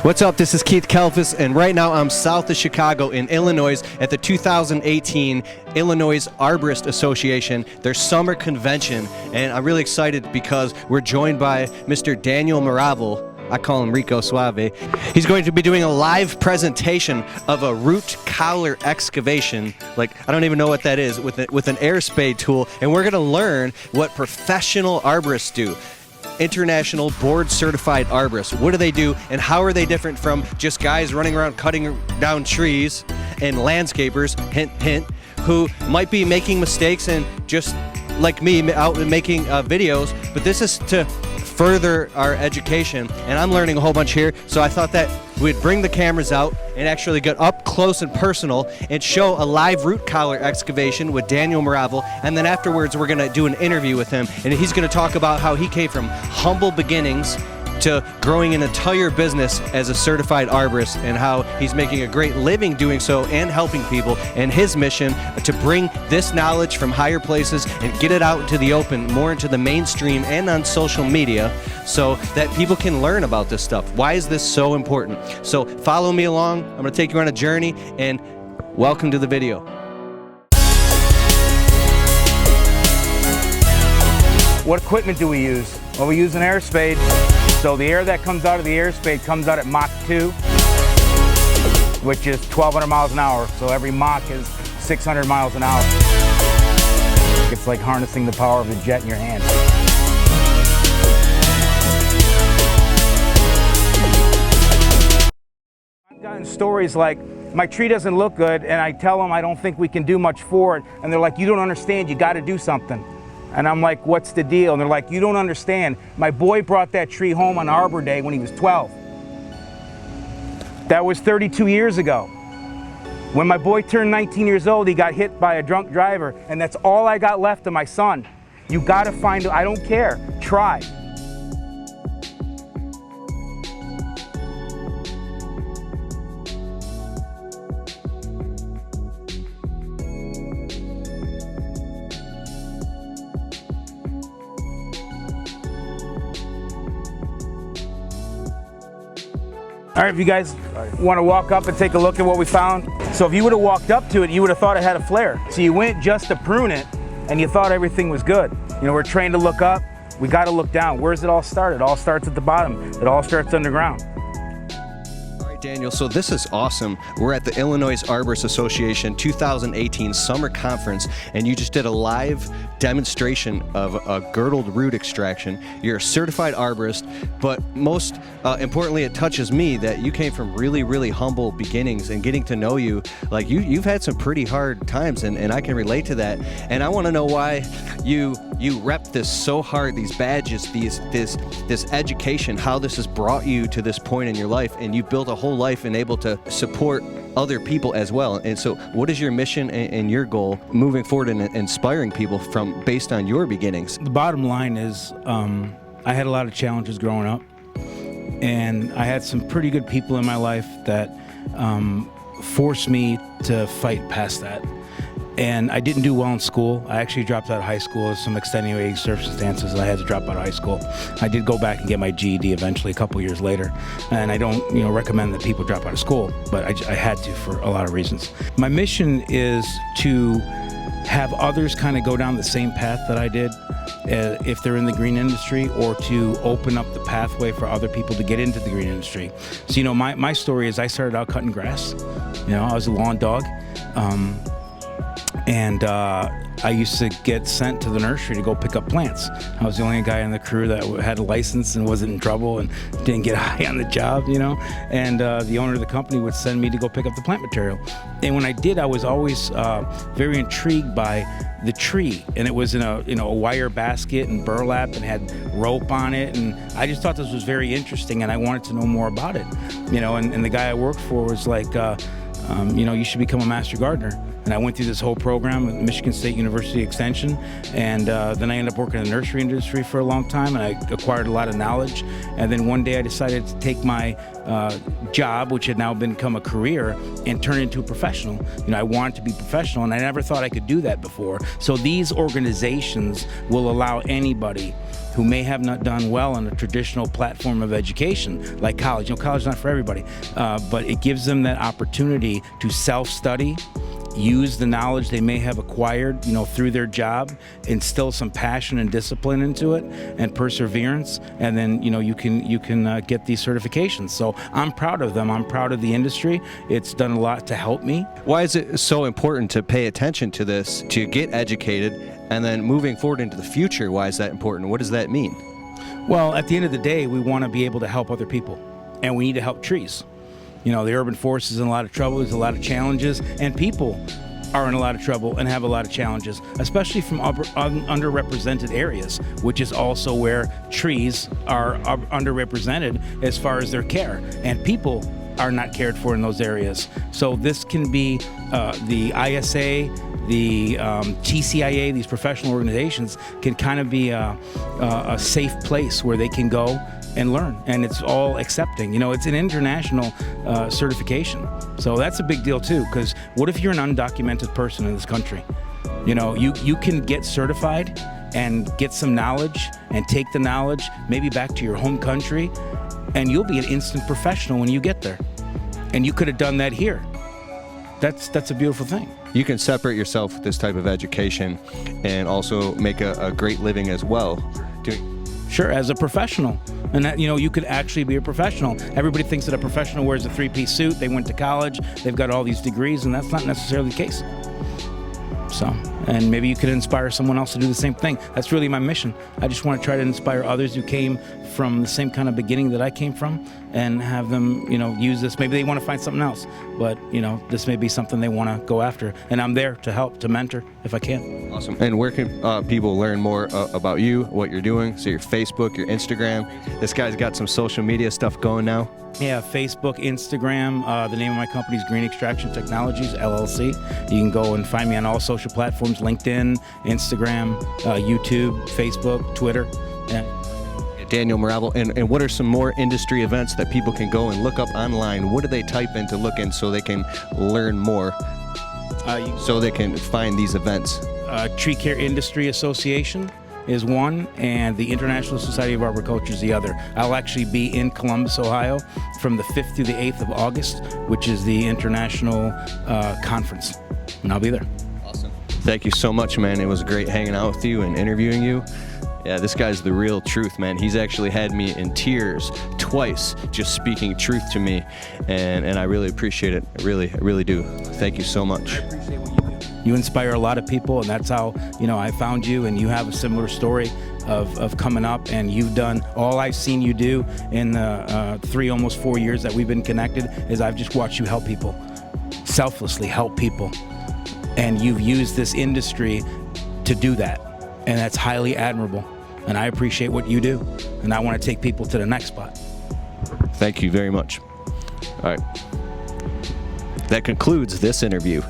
What's up? This is Keith Kalfas, and right now I'm south of Chicago in Illinois at the 2018 Illinois Arborist Association, their summer convention, and I'm really excited because we're joined by Mr. Daniel Miraval. I call him Rico Suave. He's going to be doing a live presentation of a root collar excavation, like I don't even know what that is, with an air spade tool, and we're going to learn what professional arborists do. International board certified arborists. What do they do, and how are they different from just guys running around cutting down trees and landscapers, hint hint, who might be making mistakes and just like me out making videos, but this is to further our education, and I'm learning a whole bunch here, so I thought that we'd bring the cameras out and actually get up close and personal and show a live root collar excavation with Daniel Miraval, and then afterwards we're going to do an interview with him, and he's going to talk about how he came from humble beginnings to growing an entire business as a certified arborist, and how he's making a great living doing so and helping people, and his mission to bring this knowledge from higher places and get it out into the open, more into the mainstream and on social media, so that people can learn about this stuff. Why is this so important? So follow me along. I'm going to take you on a journey, and welcome to the video. What equipment do we use? Well, we use an air spade. So the air that comes out of the air spade comes out at Mach 2, which is 1,200 miles an hour. So every Mach is 600 miles an hour. It's like harnessing the power of a jet in your hand. I've gotten stories like, my tree doesn't look good, and I tell them I don't think we can do much for it. And they're like, you don't understand, you got to do something. And I'm like, what's the deal? And they're like, you don't understand. My boy brought that tree home on Arbor Day when he was 12. That was 32 years ago. When my boy turned 19 years old, he got hit by a drunk driver, and that's all I got left of my son. You gotta find, I don't care, try. All right, if you guys want to walk up and take a look at what we found. So if you would have walked up to it, you would have thought it had a flare. So you went just to prune it, and you thought everything was good. You know, we're trained to look up. We got to look down. Where's it all start? It all starts at the bottom. It all starts underground. All right, Daniel, so this is awesome. We're at the Illinois Arborist Association 2018 Summer Conference, and you just did a live demonstration of a girdled root extraction. You're a certified arborist, but most importantly, it touches me that you came from really, really humble beginnings, and getting to know you, like you've had some pretty hard times, and I can relate to that. And I want to know why you rep this so hard, these badges, this education, how this has brought you to this point in your life, and you've built a whole life and able to support other people as well. And so what is your mission and your goal moving forward in inspiring people based on your beginnings? The bottom line is I had a lot of challenges growing up, and I had some pretty good people in my life that forced me to fight past that. And I didn't do well in school. I actually dropped out of high school. There's some extenuating circumstances. I had to drop out of high school. I did go back and get my GED eventually a couple years later. And I don't recommend that people drop out of school, but I had to for a lot of reasons. My mission is to have others kind of go down the same path that I did if they're in the green industry, or to open up the pathway for other people to get into the green industry. So, my story is I started out cutting grass. I was a lawn dog. And I used to get sent to the nursery to go pick up plants. I was the only guy in the crew that had a license and wasn't in trouble and didn't get high on the job, And the owner of the company would send me to go pick up the plant material. And when I did, I was always very intrigued by the tree. And it was in a wire basket and burlap and had rope on it. And I just thought this was very interesting, and I wanted to know more about it. And the guy I worked for was like, you should become a master gardener. And I went through this whole program at Michigan State University Extension, and then I ended up working in the nursery industry for a long time, and I acquired a lot of knowledge. And then one day I decided to take my job, which had now become a career, and turn it into a professional. I wanted to be professional, and I never thought I could do that before. So these organizations will allow anybody who may have not done well on a traditional platform of education, like college. College is not for everybody, but it gives them that opportunity to self-study, use the knowledge they may have acquired, through their job, instill some passion and discipline into it, and perseverance, and then you can get these certifications. So I'm proud of them. I'm proud of the industry. It's done a lot to help me. Why is it so important to pay attention to this, to get educated, and then moving forward into the future? Why is that important? What does that mean? Well, at the end of the day, we want to be able to help other people, and we need to help trees. The urban forest is in a lot of trouble. There's a lot of challenges, and people are in a lot of trouble and have a lot of challenges, especially from underrepresented areas, which is also where trees are underrepresented as far as their care, and people are not cared for in those areas. So this can be the ISA, the TCIA, these professional organizations can kind of be a safe place where they can go and learn, and it's all accepting. It's an international certification, so that's a big deal too. Because what if you're an undocumented person in this country? You can get certified and get some knowledge and take the knowledge maybe back to your home country, and you'll be an instant professional when you get there. And you could have done that here. That's a beautiful thing. You can separate yourself with this type of education and also make a great living as well. Sure, as a professional. And that, you could actually be a professional. Everybody thinks that a professional wears a three-piece suit, they went to college, they've got all these degrees, and that's not necessarily the case. So, and maybe you could inspire someone else to do the same thing. That's really my mission. I just want to try to inspire others who came from the same kind of beginning that I came from, and have them, use this. Maybe they want to find something else, but, this may be something they want to go after. And I'm there to help, to mentor if I can. Awesome. And where can people learn more about you, what you're doing? So your Facebook, your Instagram. This guy's got some social media stuff going now. Yeah, Facebook, Instagram. The name of my company is Green Extraction Technologies, LLC. You can go and find me on all social platforms, LinkedIn, Instagram, YouTube, Facebook, Twitter. Daniel Miraval. And what are some more industry events that people can go and look up online? What do they type in to look in so they can learn more, so they can find these events? Tree Care Industry Association is one, and the International Society of Arboriculture is the other. I'll actually be in Columbus, Ohio from the 5th through the 8th of August, which is the international conference, and I'll be there. Awesome. Thank you so much, man. It was great hanging out with you and interviewing you. Yeah, this guy's the real truth, man. He's actually had me in tears twice just speaking truth to me, and I really appreciate it. I really do. Thank you so much. I appreciate what you do. You inspire a lot of people, and that's how, I found you, and you have a similar story of coming up, and you've done all I've seen you do in the 3, almost 4 years that we've been connected, is I've just watched you help people, selflessly help people, and you've used this industry to do that, and that's highly admirable. And I appreciate what you do, and I want to take people to the next spot. Thank you very much. All right. That concludes this interview.